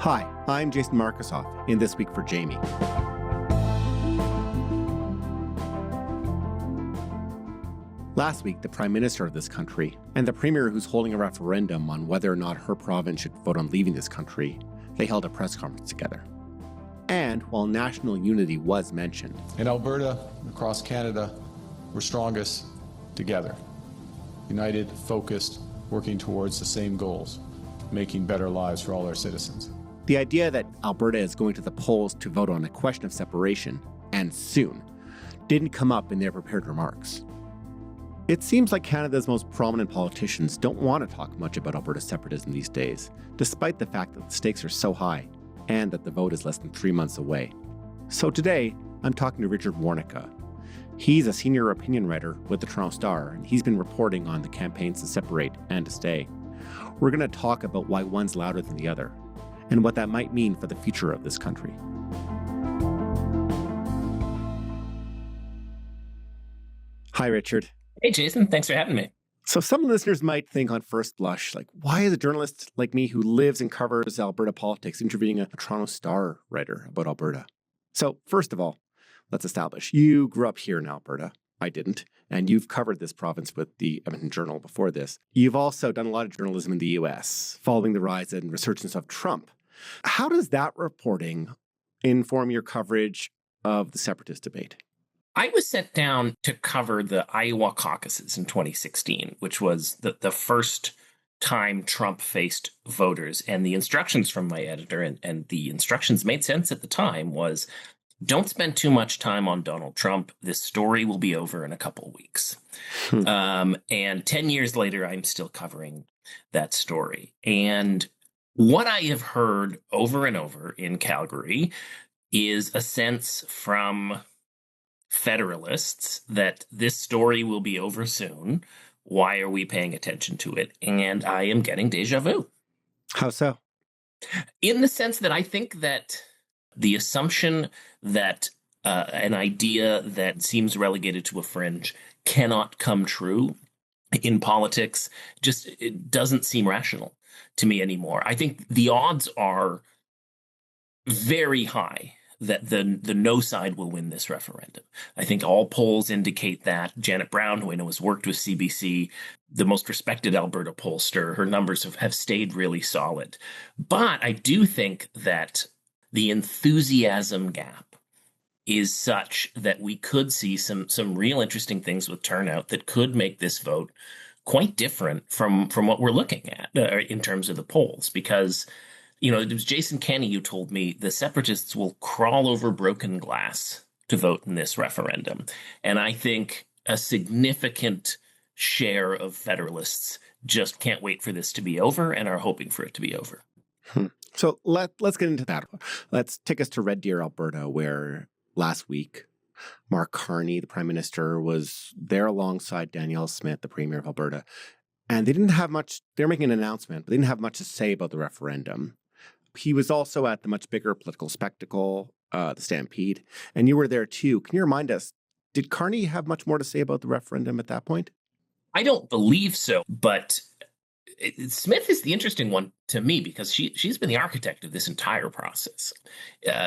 Hi, I'm Jason Markusoff in This Week for Jamie. Last week, the Prime Minister of this country and the Premier who's holding a referendum on whether or not her province should vote on leaving this country, they held a press conference together. And while national unity was mentioned, in Alberta, across Canada, we're strongest together. United, focused, working towards the same goals, making better lives for all our citizens. the idea that Alberta is going to the polls to vote on a question of separation, and soon, didn't come up in their prepared remarks. It seems like Canada's most prominent politicians don't want to talk much about Alberta separatism these days, despite the fact that the stakes are so high and that the vote is less than 3 months away. So today, I'm talking to Richard Warnica. He's a senior opinion writer with the Toronto Star, and he's been reporting on the campaigns to separate and to stay. We're going to talk about why one's louder than the other, and what that might mean for the future of this country. Hi, Richard. Hey, Jason. Thanks for having me. So some listeners might think on first blush, like, why is a journalist like me who lives and covers Alberta politics interviewing a Toronto Star writer about Alberta? So first of all, let's establish, you grew up here in Alberta. I didn't. And you've covered this province with the Edmonton Journal before this. You've also done a lot of journalism in the U.S., following the rise and resurgence of Trump. How does that reporting inform your coverage of the separatist debate? I was sent down to cover the Iowa caucuses in 2016, which was the first time Trump faced voters. And the instructions from my editor, and the instructions made sense at the time, was don't spend too much time on Donald Trump. This story will be over in a couple of weeks. And 10 years later, I'm still covering that story. And what I have heard over and over in Calgary is a sense from Federalists that this story will be over soon. Why are we paying attention to it? And I am getting deja vu. How so? In the sense that I think that the assumption that an idea that seems relegated to a fringe cannot come true in politics just it doesn't seem rational to me anymore. I think the odds are very high that the no side will win this referendum. I think all polls indicate that. Janet Brown, who I know has worked with CBC, the most respected Alberta pollster, her numbers have stayed really solid. But I do think that the enthusiasm gap is such that we could see some real interesting things with turnout that could make this vote quite different from what we're looking at in terms of the polls. Because, you know, it was Jason Kenney who told me the separatists will crawl over broken glass to vote in this referendum. And I think a significant share of Federalists just can't wait for this to be over and are hoping for it to be over. So let's get into that. Let's take us to Red Deer, Alberta, where last week, Mark Carney, the Prime Minister, was there alongside Danielle Smith, the Premier of Alberta. And they didn't have much, they were making an announcement, but they didn't have much to say about the referendum. He was also at the much bigger political spectacle, the Stampede, and you were there too. Can you remind us, did Carney have much more to say about the referendum at that point? I don't believe so, but Smith is the interesting one to me because she's been the architect of this entire process.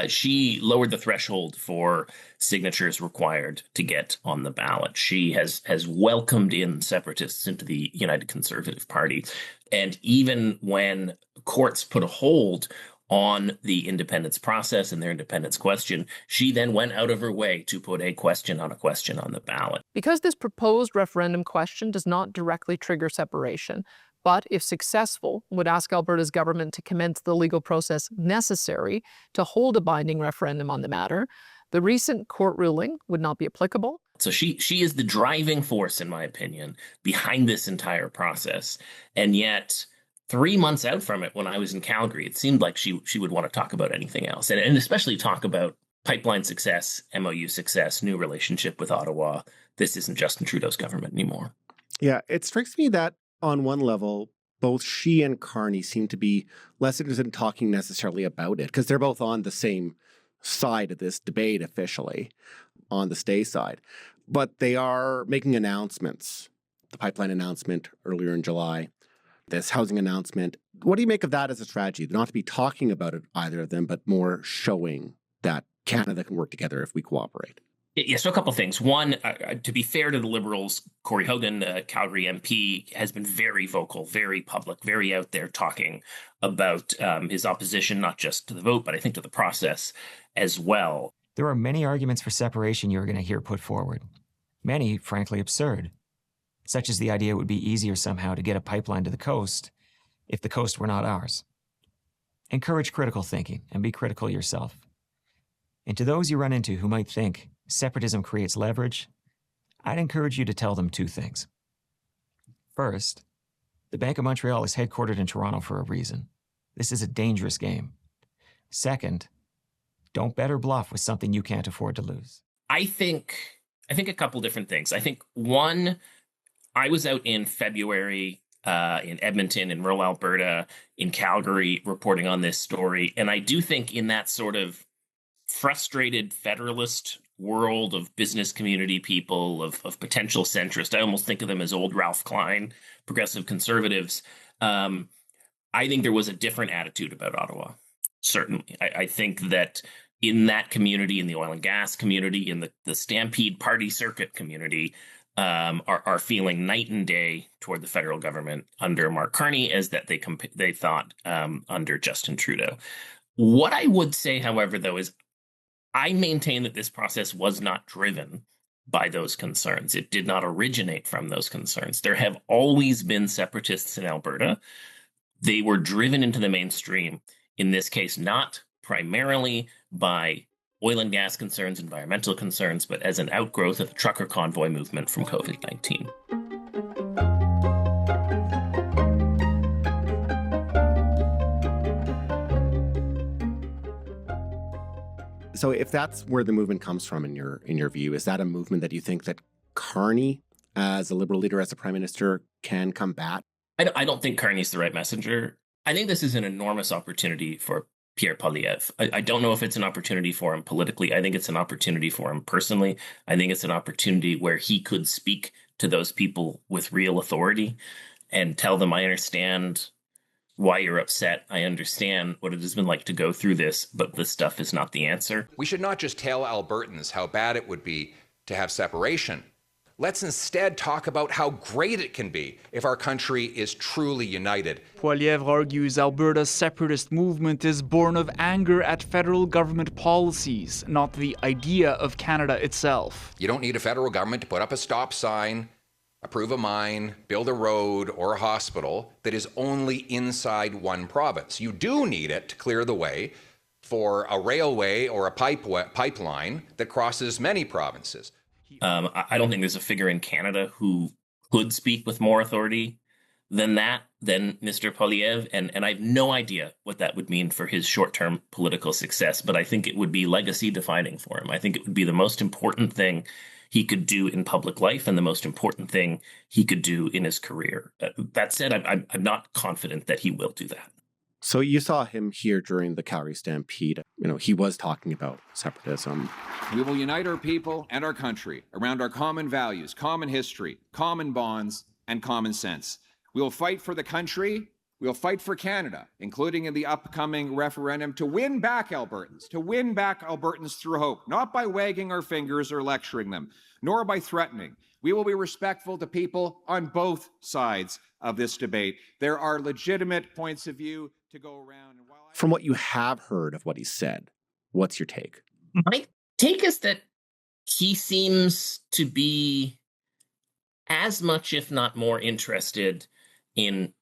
She lowered the threshold for signatures required to get on the ballot. She has welcomed in separatists into the United Conservative Party. And even when courts put a hold on the independence process and their independence question, she then went out of her way to put a question on the ballot. Because this proposed referendum question does not directly trigger separation, but if successful, would ask Alberta's government to commence the legal process necessary to hold a binding referendum on the matter, the recent court ruling would not be applicable. So she is the driving force, in my opinion, behind this entire process. And yet, 3 months out from it, when I was in Calgary, it seemed like she would want to talk about anything else, and especially talk about pipeline success, MOU success, new relationship with Ottawa. This isn't Justin Trudeau's government anymore. Yeah, it strikes me that on one level, both she and Carney seem to be less interested in talking necessarily about it, because they're both on the same side of this debate officially, on the stay side. But they are making announcements, the pipeline announcement earlier in July, this housing announcement. What do you make of that as a strategy? Not to be talking about it, either of them, but more showing that Canada can work together if we cooperate. Yeah, so a couple of things. One, to be fair to the Liberals, Corey Hogan, Calgary MP, has been very vocal, very public, very out there talking about his opposition, not just to the vote, but I think to the process as well. There are many arguments for separation you're going to hear put forward. Many, frankly, absurd, such as the idea it would be easier somehow to get a pipeline to the coast if the coast were not ours. Encourage critical thinking and be critical yourself. And to those you run into who might think separatism creates leverage, I'd encourage you to tell them two things. First, the Bank of Montreal is headquartered in Toronto for a reason. This is a dangerous game. Second, don't bet or bluff with something you can't afford to lose. I think a couple different things. I think one, I was out in February in Edmonton, in rural Alberta, in Calgary, reporting on this story. And I do think in that sort of frustrated federalist world of business community people, of potential centrist, I almost think of them as old Ralph Klein, progressive conservatives. I think there was a different attitude about Ottawa. Certainly. I think that in that community, in the oil and gas community, in the Stampede Party Circuit community, are feeling night and day toward the federal government under Mark Carney as that they thought under Justin Trudeau. What I would say, however, though, is I maintain that this process was not driven by those concerns. It did not originate from those concerns. There have always been separatists in Alberta. They were driven into the mainstream, in this case, not primarily by oil and gas concerns, environmental concerns, but as an outgrowth of the trucker convoy movement from COVID-19. So if that's where the movement comes from in your view, is that a movement that you think that Carney, as a Liberal leader, as a prime minister, can combat? I don't think Carney's the right messenger. I think this is an enormous opportunity for Pierre Poilievre. I don't know if it's an opportunity for him politically. I think it's an opportunity for him personally. I think it's an opportunity where he could speak to those people with real authority and tell them, I understand why you're upset. I understand what it has been like to go through this, but this stuff is not the answer. We should not just tell Albertans how bad it would be to have separation. Let's instead talk about how great it can be if our country is truly united. Poilievre argues Alberta's separatist movement is born of anger at federal government policies, not the idea of Canada itself. You don't need a federal government to put up a stop sign, approve a mine, build a road or a hospital that is only inside one province. You do need it to clear the way for a railway or a pipeline that crosses many provinces. I don't think there's a figure in Canada who could speak with more authority than Mr. Poilievre, and I have no idea what that would mean for his short-term political success, but I think it would be legacy defining for him. I think it would be the most important thing he could do in public life and the most important thing he could do in his career. That said, I'm not confident that he will do that. So you saw him here during the Calgary Stampede. He was talking about separatism. We will unite our people and our country around our common values, common history, common bonds, and common sense. We will fight for the country. We'll fight for Canada, including in the upcoming referendum, to win back Albertans through hope, not by wagging our fingers or lecturing them, nor by threatening. We will be respectful to people on both sides of this debate. There are legitimate points of view to go around. And From what you have heard of what he said, what's your take? My take is that he seems to be as much, if not more, interested in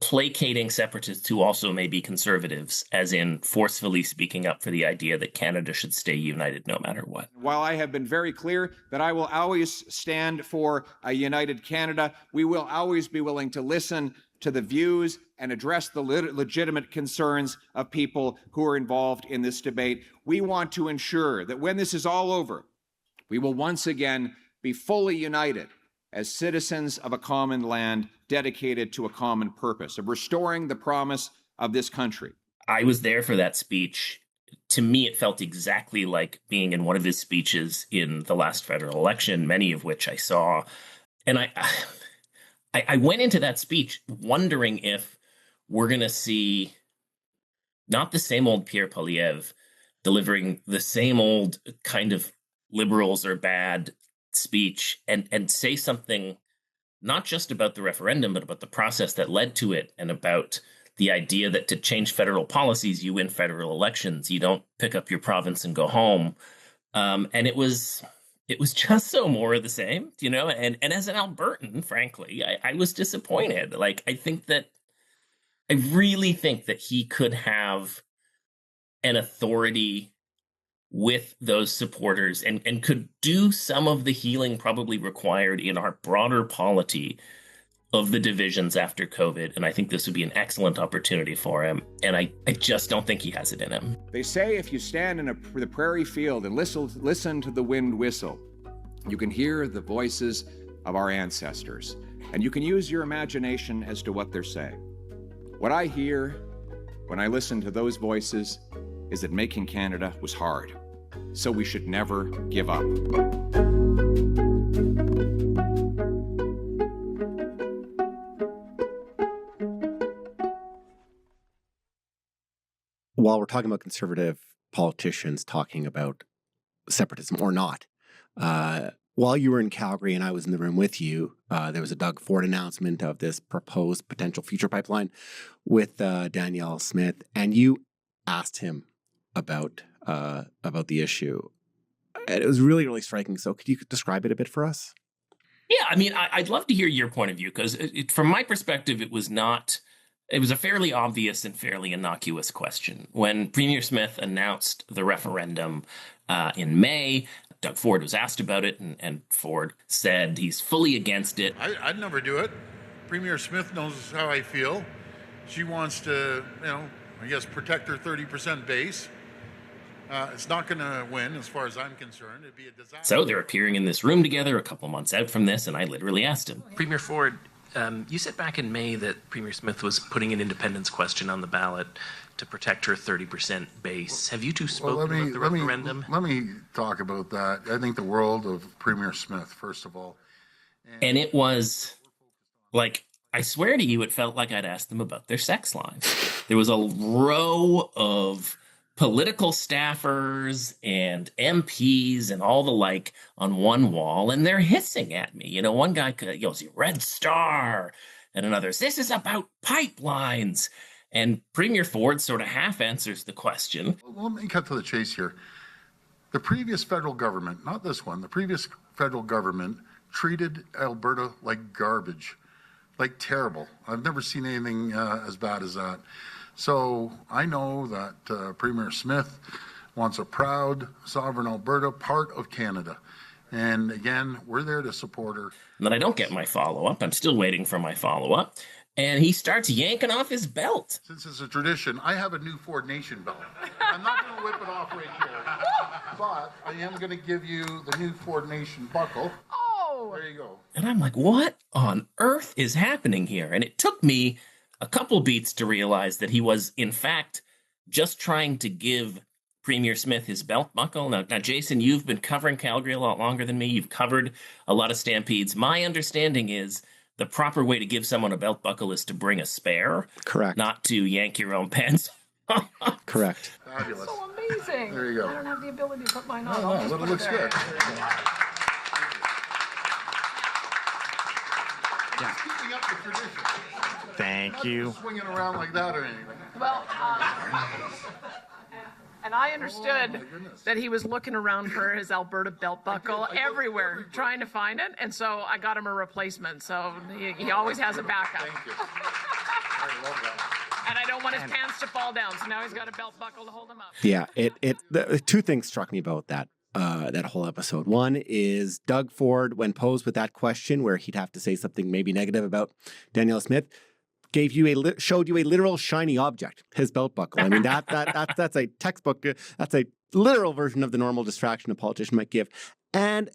placating separatists who also may be conservatives, as in forcefully speaking up for the idea that Canada should stay united no matter what. While I have been very clear that I will always stand for a united Canada, we will always be willing to listen to the views and address the legitimate concerns of people who are involved in this debate. We want to ensure that when this is all over, we will once again be fully united as citizens of a common land dedicated to a common purpose of restoring the promise of this country. I was there for that speech. To me, it felt exactly like being in one of his speeches in the last federal election, many of which I saw. And I went into that speech wondering if we're going to see not the same old Pierre Poilievre delivering the same old kind of liberals are bad speech and say something not just about the referendum, but about the process that led to it and about the idea that to change federal policies, you win federal elections. You don't pick up your province and go home. And it was just so more of the same, and as an Albertan, frankly, I was disappointed. Like, I really think that he could have an authority with those supporters and could do some of the healing probably required in our broader polity of the divisions after COVID. And I think this would be an excellent opportunity for him. And I just don't think he has it in him. They say if you stand in the prairie field and listen to the wind whistle, you can hear the voices of our ancestors, and you can use your imagination as to what they're saying. What I hear when I listen to those voices is that making Canada was hard, so we should never give up. While we're talking about conservative politicians talking about separatism or not, while you were in Calgary and I was in the room with you, there was a Doug Ford announcement of this proposed potential future pipeline with Danielle Smith, and you asked him about the issue. And it was really, really striking. So could you describe it a bit for us? Yeah, I mean, I'd love to hear your point of view, because from my perspective, it was a fairly obvious and fairly innocuous question. When Premier Smith announced the referendum in May, Doug Ford was asked about it, and Ford said he's fully against it. I'd never do it. Premier Smith knows how I feel. She wants to, I guess, protect her 30% base. It's not going to win, as far as I'm concerned. It'd be a disaster. So they're appearing in this room together a couple months out from this, and I literally asked him. Premier Ford, you said back in May that Premier Smith was putting an independence question on the ballot to protect her 30% base. Have you two spoken about the referendum? Let me talk about that. I think the world of Premier Smith, first of all. And it was like, I swear to you, it felt like I'd asked them about their sex lives. There was a row of political staffers and MPs and all the like on one wall, and they're hissing at me. One guy goes, "Red Star," and another, "This is about pipelines." And Premier Ford sort of half answers the question. Well, let me cut to the chase here. The previous federal government, not this one, the previous federal government treated Alberta like garbage, like terrible. I've never seen anything as bad as that. So I know that Premier Smith wants a proud, sovereign Alberta, part of Canada. And again, we're there to support her. And then I don't get my follow-up. I'm still waiting for my follow-up. And he starts yanking off his belt. Since it's a tradition, I have a new Ford Nation belt. I'm not going to whip it off right here, but I am going to give you the new Ford Nation buckle. Oh! There you go. And I'm like, what on earth is happening here? And it took me a couple beats to realize that he was, in fact, just trying to give Premier Smith his belt buckle. Now, Jason, you've been covering Calgary a lot longer than me. You've covered a lot of stampedes. My understanding is the proper way to give someone a belt buckle is to bring a spare. Correct. Not to yank your own pants. Correct. Fabulous. So amazing. There you go. I don't have the ability to put mine on. No, but it looks good. Keeping up the tradition. Thank you. Not swinging around like that or anything. Well, and I understood that he was looking around for his Alberta belt buckle everywhere, trying to find it, and so I got him a replacement. So he always has a backup. Thank you. I love that. And I don't want his pants to fall down, so now he's got a belt buckle to hold him up. Yeah, two things struck me about that whole episode. One is Doug Ford, when posed with that question, where he'd have to say something maybe negative about Danielle Smith, showed you a literal shiny object, his belt buckle. I mean, that's a textbook, that's a literal version of the normal distraction a politician might give. And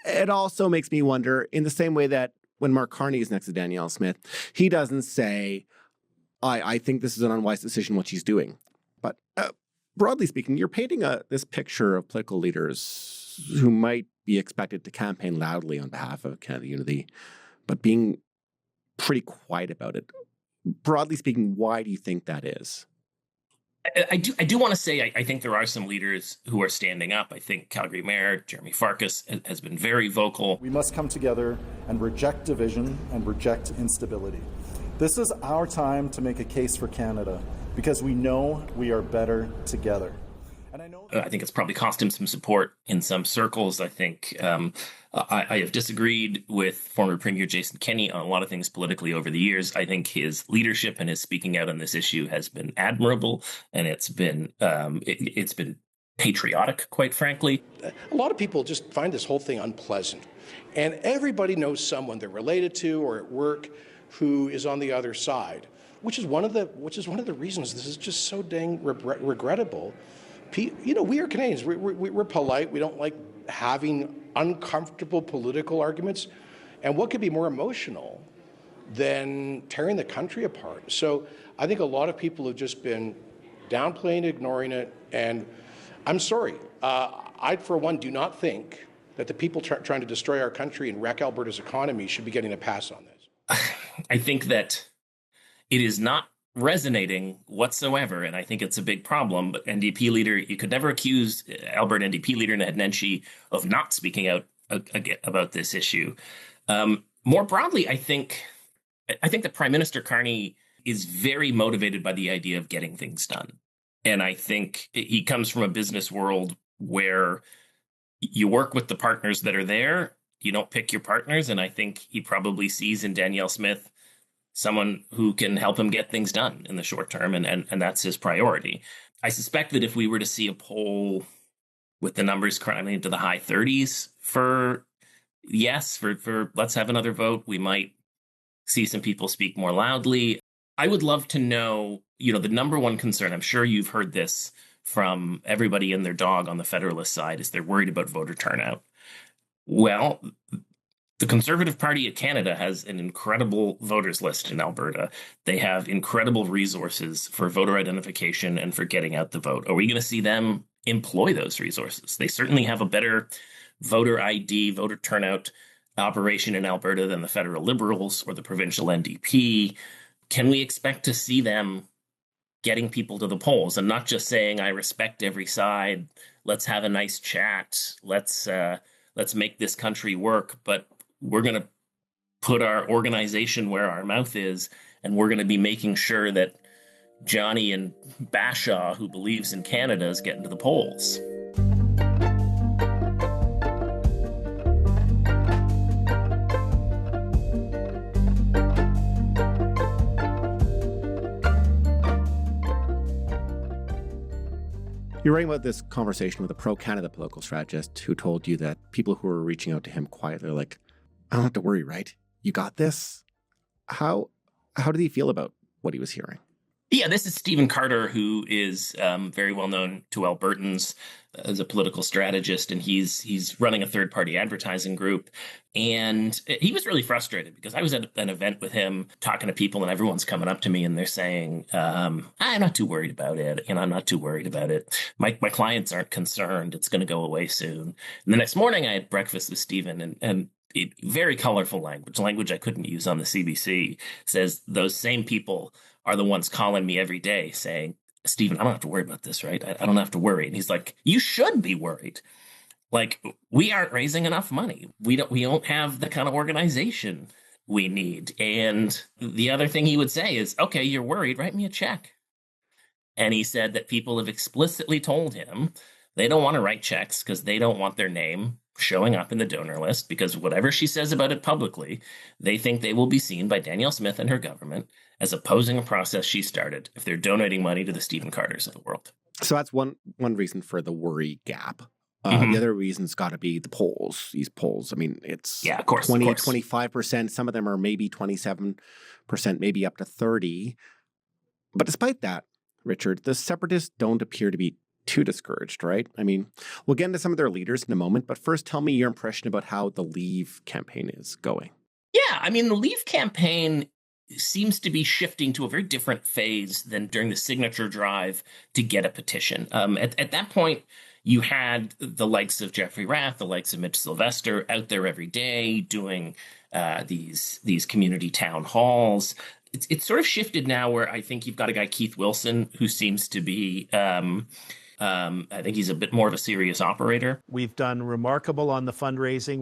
it also makes me wonder, in the same way that when Mark Carney is next to Danielle Smith, he doesn't say, I think this is an unwise decision, what she's doing. But broadly speaking, you're painting this picture of political leaders who might be expected to campaign loudly on behalf of Canada Unity, but being pretty quiet about it. Broadly speaking, why do you think that is? I do want to say I think there are some leaders who are standing up. I think Calgary Mayor Jeremy Farkas has been very vocal. We must come together and reject division and reject instability. This is our time to make a case for Canada because we know we are better together. And I think it's probably cost him some support in some circles. I think I have disagreed with former Premier Jason Kenney on a lot of things politically over the years. I think his leadership and his speaking out on this issue has been admirable, and it's been patriotic, quite frankly. A lot of people just find this whole thing unpleasant, and everybody knows someone they're related to or at work who is on the other side, which is one of the reasons this is just so dang regrettable. You know, we are Canadians. We're polite. We don't like having uncomfortable political arguments. And what could be more emotional than tearing the country apart? So I think a lot of people have just been downplaying, ignoring it. And I'm sorry. I, for one, do not think that the people trying to destroy our country and wreck Alberta's economy should be getting a pass on this. I think that it is not resonating whatsoever, and I think it's a big problem. But NDP leader, you could never accuse Alberta NDP leader Ned Nenshi of not speaking out about this issue. More broadly, I think that Prime Minister Carney is very motivated by the idea of getting things done. And I think he comes from a business world where you work with the partners that are there. You don't pick your partners. And I think he probably sees in Danielle Smith someone who can help him get things done in the short term, and that's his priority. I suspect that if we were to see a poll with the numbers climbing into the high 30s for yes, for let's have another vote, we might see some people speak more loudly. I would love to know, the number one concern, I'm sure you've heard this from everybody and their dog on the Federalist side, is they're worried about voter turnout. Well, the Conservative Party of Canada has an incredible voters list in Alberta. They have incredible resources for voter identification and for getting out the vote. Are we going to see them employ those resources? They certainly have a better voter ID, voter turnout operation in Alberta than the federal Liberals or the provincial NDP. Can we expect to see them getting people to the polls and not just saying, I respect every side, let's have a nice chat, let's make this country work, but we're going to put our organization where our mouth is, and we're going to be making sure that Johnny in Bashaw, who believes in Canada, is getting to the polls. You're writing about this conversation with a pro-Canada political strategist who told you that people who were reaching out to him quietly are like, I don't have to worry, right? You got this? How did he feel about what he was hearing? Yeah, this is Stephen Carter, who is very well known to Albertans as a political strategist, and he's running a third-party advertising group. And he was really frustrated because I was at an event with him talking to people, and everyone's coming up to me and they're saying, I'm not too worried about it. I'm not too worried about it. My clients aren't concerned. It's going to go away soon. And the next morning I had breakfast with Stephen, and very colorful language I couldn't use on the CBC, says those same people are the ones calling me every day saying, Stephen, I don't have to worry about this, right? I don't have to worry. And he's like, you should be worried. Like, we aren't raising enough money. We don't have the kind of organization we need. And the other thing he would say is, okay, you're worried, write me a check. And he said that people have explicitly told him they don't want to write checks because they don't want their name showing up in the donor list, because whatever she says about it publicly, they think they will be seen by Danielle Smith and her government as opposing a process she started if they're donating money to the Stephen Carters of the world. So that's one reason for the worry gap. The other reason's got to be the polls. These polls, I mean, it's 20, 25%. Some of them are maybe 27%, maybe up to 30%. But despite that, Richard, the separatists don't appear to be too discouraged, right? I mean, we'll get into some of their leaders in a moment, but first tell me your impression about how the Leave campaign is going. Yeah, I mean, the Leave campaign seems to be shifting to a very different phase than during the signature drive to get a petition. At that point, you had the likes of Jeffrey Rath, the likes of Mitch Sylvester out there every day doing these community town halls. It's sort of shifted now where I think you've got a guy, Keith Wilson, who seems to be, I think he's a bit more of a serious operator. We've done remarkable on the fundraising.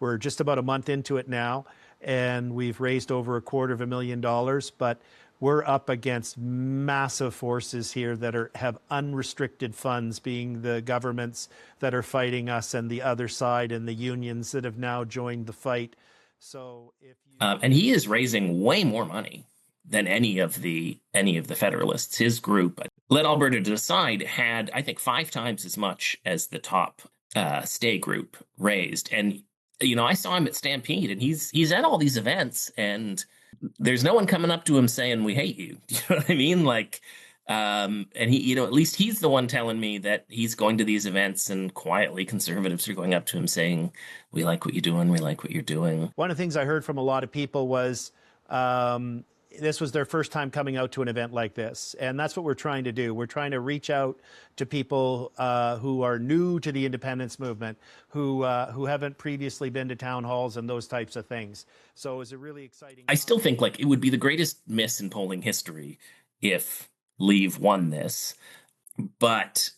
We're just about a month into it now, and we've raised over $250,000, but we're up against massive forces here that have unrestricted funds, being the governments that are fighting us and the other side and the unions that have now joined the fight. So and he is raising way more money than any of the Federalists. His group, Let Alberta Decide, had, I think, 5 times as much as the top stay group raised. And, I saw him at Stampede, and he's at all these events, and there's no one coming up to him saying, "We hate you." Do you know what I mean? And he, at least he's the one telling me that he's going to these events, and quietly conservatives are going up to him saying, "We like what you're doing. We like what you're doing." One of the things I heard from a lot of people was this was their first time coming out to an event like this. And that's what we're trying to do. We're trying to reach out to people who are new to the independence movement, who haven't previously been to town halls and those types of things. So it was a really exciting... I still think it would be the greatest miss in polling history if Leave won this. But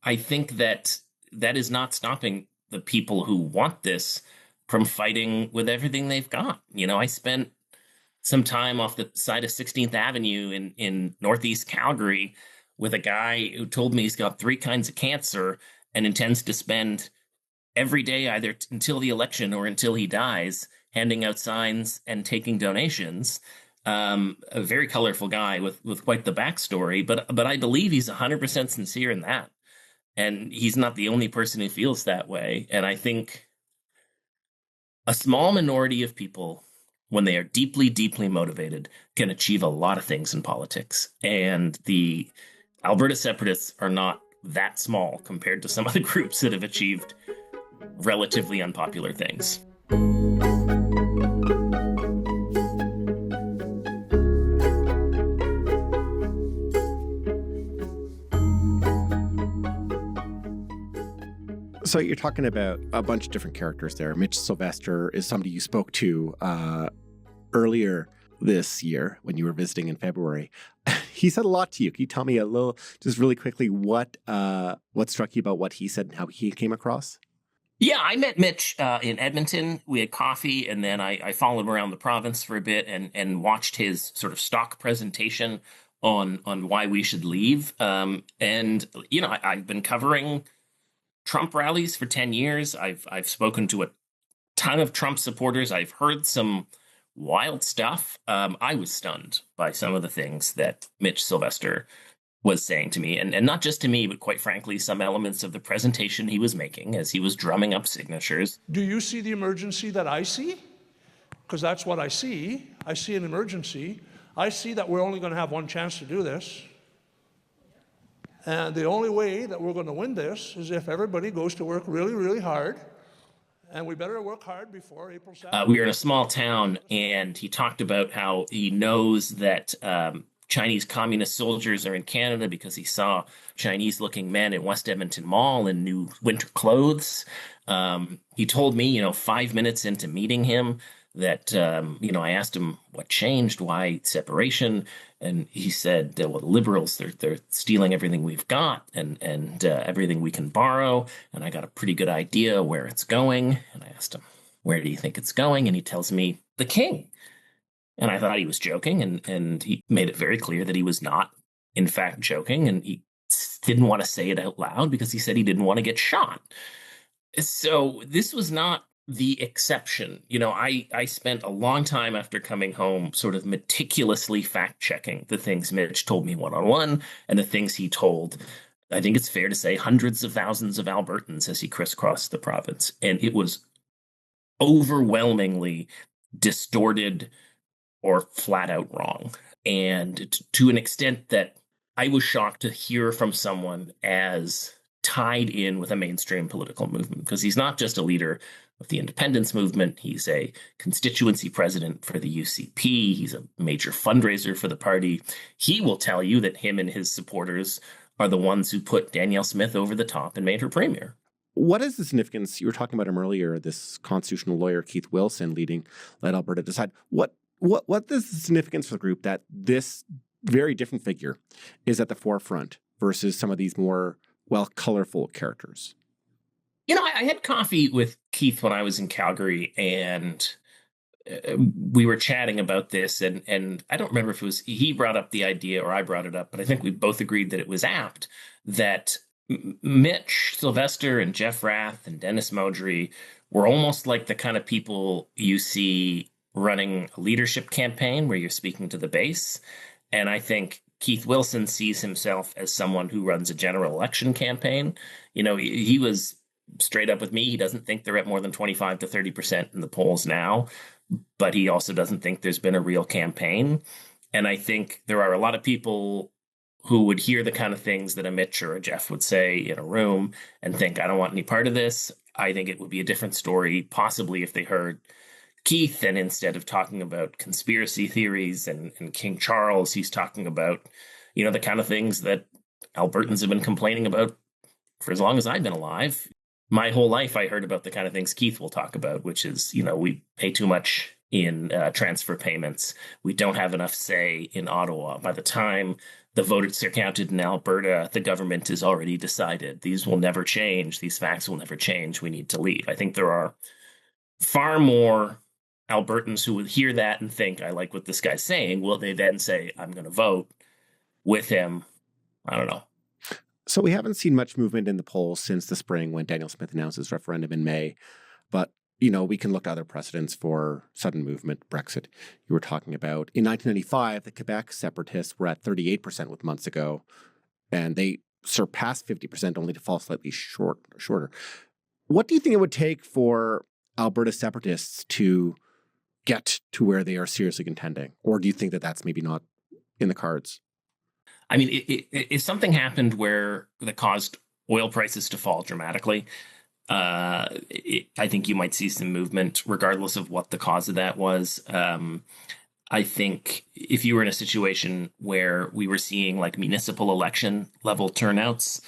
I think that is not stopping the people who want this from fighting with everything they've got. I spent some time off the side of 16th Avenue in Northeast Calgary with a guy who told me he's got 3 kinds of cancer and intends to spend every day, either until the election or until he dies, handing out signs and taking donations. A very colorful guy with quite the backstory, but I believe he's 100% sincere in that. And he's not the only person who feels that way. And I think a small minority of people, when they are deeply, deeply motivated, can achieve a lot of things in politics. And the Alberta separatists are not that small compared to some other groups that have achieved relatively unpopular things. So you're talking about a bunch of different characters there. Mitch Sylvester is somebody you spoke to earlier this year when you were visiting in February. He said a lot to you. Can you tell me a little, just really quickly, what struck you about what he said and how he came across? Yeah, I met Mitch in Edmonton. We had coffee, and then I followed him around the province for a bit and watched his sort of stock presentation on why we should leave. And I've been covering Trump rallies for 10 years. I've spoken to a ton of Trump supporters. I've heard some wild stuff. I was stunned by some of the things that Mitch Sylvester was saying to me, and not just to me, but quite frankly, some elements of the presentation he was making as he was drumming up signatures. Do you see the emergency that I see? Because that's what I see. I see an emergency. I see that we're only going to have one chance to do this. And the only way that we're going to win this is if everybody goes to work really, really hard. And we better work hard before April 7th. We were in a small town, and he talked about how he knows that Chinese communist soldiers are in Canada because he saw Chinese-looking men at West Edmonton Mall in new winter clothes. He told me, 5 minutes into meeting him, that, I asked him what changed, why separation, and he said, well, the Liberals, they're stealing everything we've got and everything we can borrow, and I got a pretty good idea where it's going. And I asked him, where do you think it's going? And he tells me, the king. And I thought he was joking, and he made it very clear that he was not, in fact, joking, and he didn't want to say it out loud because he said he didn't want to get shot. So this was not the exception. I spent a long time after coming home sort of meticulously fact-checking the things Mitch told me one-on-one and the things he told, I think it's fair to say, hundreds of thousands of Albertans as he crisscrossed the province. And it was overwhelmingly distorted or flat out wrong. And to an extent that I was shocked to hear from someone as tied in with a mainstream political movement, because he's not just a leader of the independence movement. He's a constituency president for the UCP. He's a major fundraiser for the party. He will tell you that him and his supporters are the ones who put Danielle Smith over the top and made her premier. What is the significance? You were talking about him earlier, this constitutional lawyer, Keith Wilson, led Alberta Decide. What is the significance for the group that this very different figure is at the forefront versus some of these more, colorful characters? I had coffee with Keith when I was in Calgary, and we were chatting about this, and I don't remember if it was he brought up the idea or I brought it up, but I think we both agreed that it was apt that Mitch Sylvester and Jeff Rath and Dennis Modry were almost like the kind of people you see running a leadership campaign where you're speaking to the base. And I think Keith Wilson sees himself as someone who runs a general election campaign. He was straight up with me. He doesn't think they're at more than 25 to 30% in the polls now, but he also doesn't think there's been a real campaign. And I think there are a lot of people who would hear the kind of things that a Mitch or a Jeff would say in a room and think, I don't want any part of this. I think it would be a different story, possibly if they heard Keith, and instead of talking about conspiracy theories and King Charles, he's talking about, the kind of things that Albertans have been complaining about for as long as I've been alive. My whole life, I heard about the kind of things Keith will talk about, which is, we pay too much in transfer payments. We don't have enough say in Ottawa. By the time the votes are counted in Alberta, the government has already decided these will never change. These facts will never change. We need to leave. I think there are far more Albertans who would hear that and think, I like what this guy's saying. Will they then say, I'm going to vote with him? I don't know. So we haven't seen much movement in the polls since the spring when Daniel Smith announced his referendum in May. But, we can look to other precedents for sudden movement, Brexit. You were talking about in 1995, the Quebec separatists were at 38% months ago, and they surpassed 50% only to fall slightly shorter. What do you think it would take for Alberta separatists to get to where they are seriously contending? Or do you think that that's maybe not in the cards? I mean, if something happened that caused oil prices to fall dramatically, I think you might see some movement regardless of what the cause of that was. I think if you were in a situation where we were seeing like municipal election level turnouts,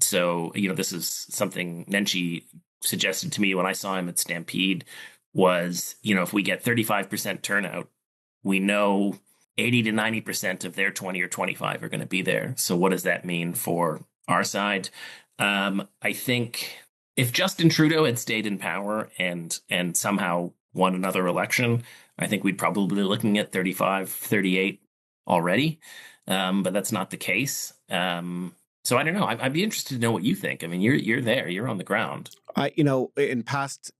so, this is something Nenshi suggested to me when I saw him at Stampede, was, if we get 35% turnout, we know 80 to 90% of their 20 or 25 are going to be there. So what does that mean for our side? I think if Justin Trudeau had stayed in power and somehow won another election, I think we'd probably be looking at 35, 38 already. But that's not the case. So I don't know. I'd be interested to know what you think. I mean, you're there, you're on the ground. In past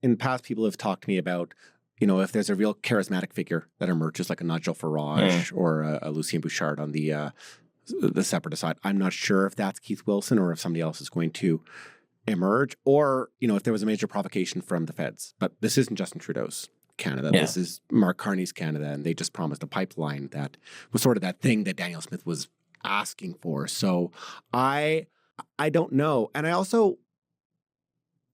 people have talked to me about, if there's a real charismatic figure that emerges like a Nigel Farage or a Lucien Bouchard on the separatist side. I'm not sure if that's Keith Wilson or if somebody else is going to emerge, or, if there was a major provocation from the feds. But this isn't Justin Trudeau's Canada. Yeah. This is Mark Carney's Canada, and they just promised a pipeline that was sort of that thing that Daniel Smith was asking for. So I don't know. And I also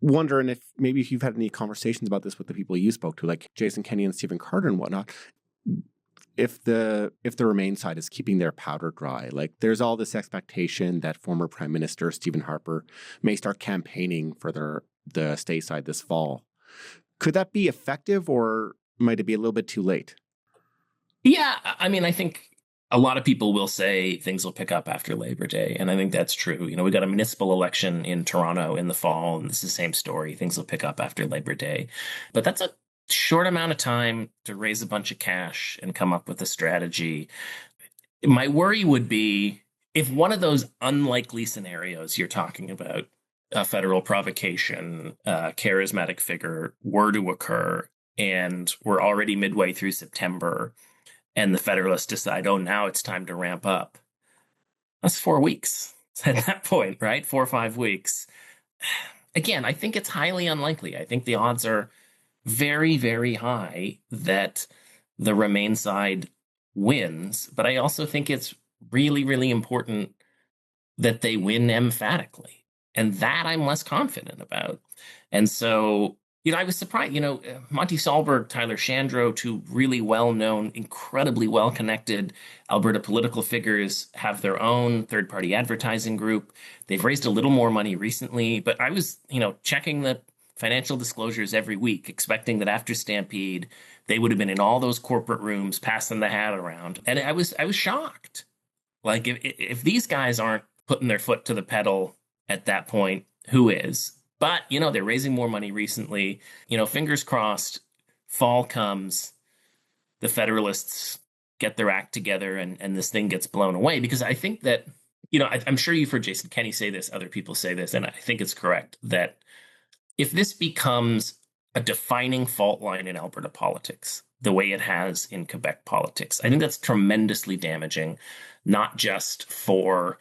wonder, and if you've had any conversations about this with the people you spoke to, like Jason Kenney and Stephen Carter and whatnot, if the Remain side is keeping their powder dry. Like there's all this expectation that former Prime Minister Stephen Harper may start campaigning for the Stay side this fall. Could that be effective, or might it be a little bit too late? Yeah, I mean, I think a lot of people will say things will pick up after Labor Day, and I think that's true. We got a municipal election in Toronto in the fall, and it's the same story. Things will pick up after Labor Day. But that's a short amount of time to raise a bunch of cash and come up with a strategy. My worry would be if one of those unlikely scenarios you're talking about, a federal provocation, a charismatic figure, were to occur, and we're already midway through September, and the Federalists decide, now it's time to ramp up. That's 4 weeks at that point, right? 4 or 5 weeks. Again, I think it's highly unlikely. I think the odds are very, very high that the Remain side wins. But I also think it's really, really important that they win emphatically. And that I'm less confident about. And so, I was surprised. Monty Solberg, Tyler Shandro, two really well-known, incredibly well-connected Alberta political figures, have their own third-party advertising group. They've raised a little more money recently, but I was, checking the financial disclosures every week, expecting that after Stampede, they would have been in all those corporate rooms, passing the hat around. And I was shocked. Like, if these guys aren't putting their foot to the pedal at that point, who is? But, they're raising more money recently. Fingers crossed, fall comes, the Federalists get their act together and this thing gets blown away. Because I think that, I'm sure you've heard Jason Kenney say this, other people say this, and I think it's correct, that if this becomes a defining fault line in Alberta politics, the way it has in Quebec politics, I think that's tremendously damaging, not just for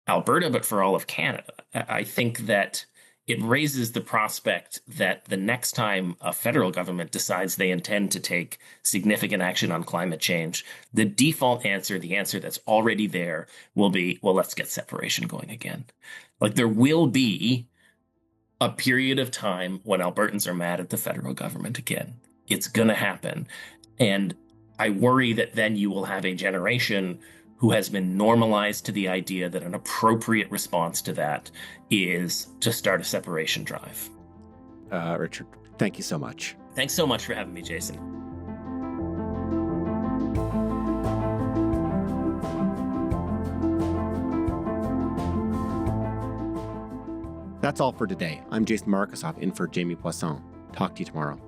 Alberta, but for all of Canada. I think that it raises the prospect that the next time a federal government decides they intend to take significant action on climate change, the default answer, the answer that's already there, will be, well, let's get separation going again. Like, there will be a period of time when Albertans are mad at the federal government again. It's going to happen. And I worry that then you will have a generation who has been normalized to the idea that an appropriate response to that is to start a separation drive. Richard, thank you so much. Thanks so much for having me, Jason. That's all for today. I'm Jason Markusoff in for Jamie Poisson. Talk to you tomorrow.